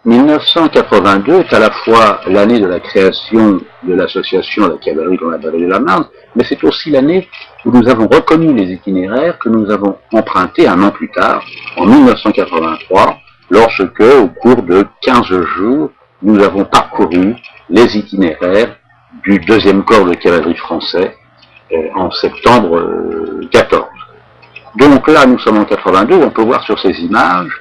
1982 est à la fois l'année de la création de l'association La Cavalerie dans la vallée de la Marne, mais c'est aussi l'année où nous avons reconnu les itinéraires que nous avons empruntés un an plus tard, en 1983, lorsque, au cours de 15 jours, nous avons parcouru les itinéraires du 2e corps de cavalerie français en septembre 14. Donc là, nous sommes en 82, on peut voir sur ces images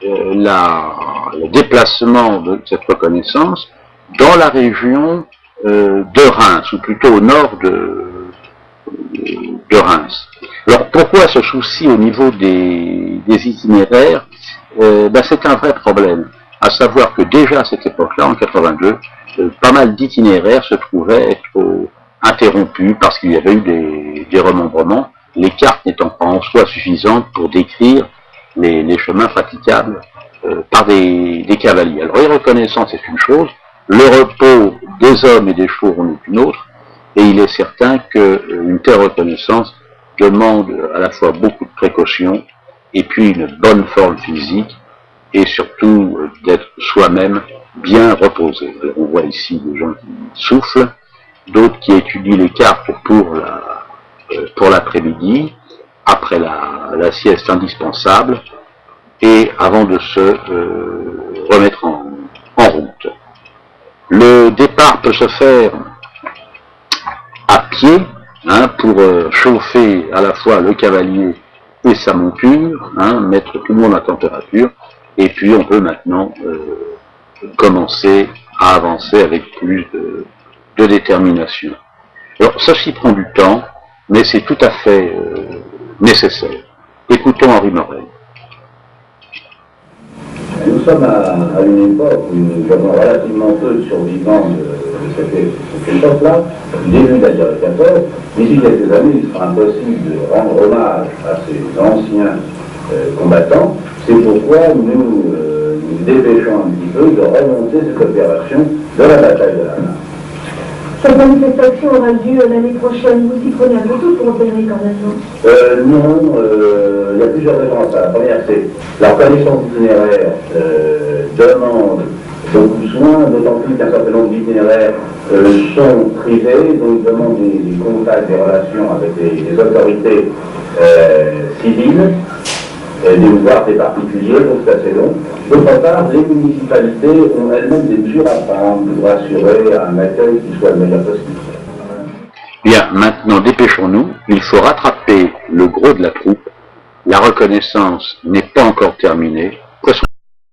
le déplacement de cette reconnaissance dans la région de Reims, ou plutôt au nord de Reims. Alors pourquoi ce souci au niveau des itinéraires? C'est un vrai problème, à savoir que déjà à cette époque-là, en 82, pas mal d'itinéraires se trouvaient être interrompus parce qu'il y avait eu des remembrements, les cartes n'étant pas en soi suffisantes pour décrire les chemins praticables par des cavaliers. Alors les reconnaissances c'est une chose, le repos des hommes et des chevaux en est une autre, et il est certain qu'une telle reconnaissance demande à la fois beaucoup de précautions, et puis une bonne forme physique, et surtout d'être soi-même bien reposé. Alors, on voit ici des gens qui soufflent, d'autres qui étudient les cartes pour l'après-midi, après la sieste indispensable, et avant de se remettre en route. Le départ peut se faire à pied, pour chauffer à la fois le cavalier et sa monture, mettre tout le monde à température, et puis on peut maintenant commencer à avancer avec plus de détermination. Alors ceci prend du temps, mais c'est tout à fait nécessaire. Écoutons Henri Morel. Nous sommes à une époque où nous avons relativement peu de survivants de cette époque-là, du début de la guerre de 14. D'ici quelques années, il sera impossible de rendre hommage à ces anciens combattants. C'est pourquoi nous nous dépêchons un petit peu de remonter cette opération de la bataille de la Marne. Cette manifestation aura lieu l'année prochaine. Vous y prenez un peu tout pour opérer quand même, non? Non, il y a plusieurs raisons à ça. La première, c'est la reconnaissance itinéraire demande beaucoup de soins, d'autant plus qu'un certain nombre d'itinéraires sont privés, donc demandent des contacts, des relations avec les autorités civiles, des devoirs des particuliers, donc c'est assez long. D'autre part, les municipalités ont elles-mêmes des mesures à prendre pour assurer un accueil qui soit le meilleur possible. Bien, maintenant dépêchons-nous, il faut rattraper le gros de la troupe, la reconnaissance n'est pas encore terminée.